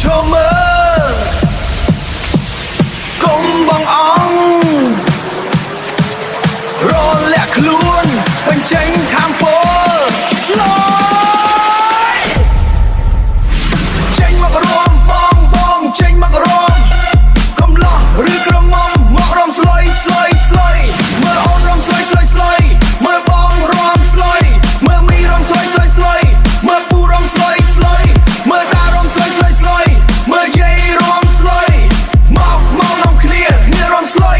ឈរមើលកុំបងអងរលាក់ខ្លួនបញ្ចេញថាមពលស្លយចេញមករំបងចេញមករំកំឡោះឬក្រមុំមករំស្លយមើលអូនរំស្លយមើលបងរំស្លយមើលមីរំស្លយមើលពូរំស្លយមើលតារំស្លយមើលយាយរំស្លយមកនាំគ្នារំស្លយ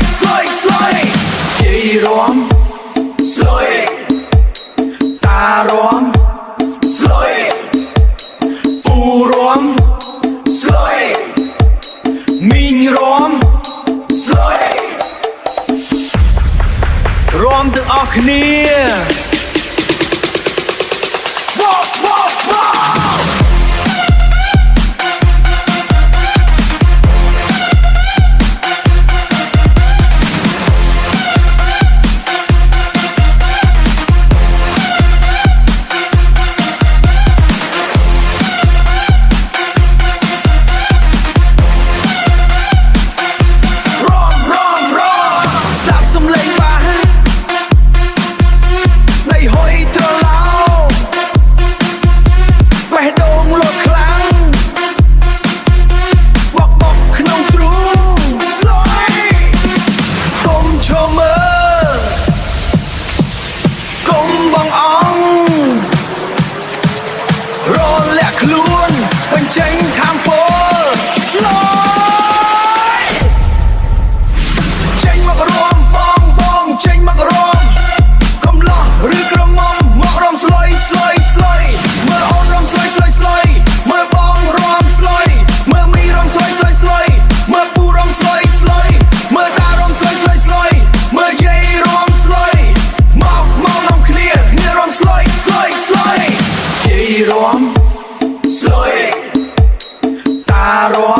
យាយរំស្លយតារំស្លយពូរំស្លយមីងរំស្លយរំទាំងអស់គ្នាខ្លួនបញ្ចេញថាមពលស្លយចេញមករំបងចេញមករំកំឡោះឬក្រមុំមករំស្លយមើលអូនរំស្លយមើលបងរំស្លយមើលមីរំស្លយមើលពូរំស្លយមើលតារំស្លយមើលយាយរំស្លយមកនាំគ្នារំស្លយយាយរំស្លយតារំ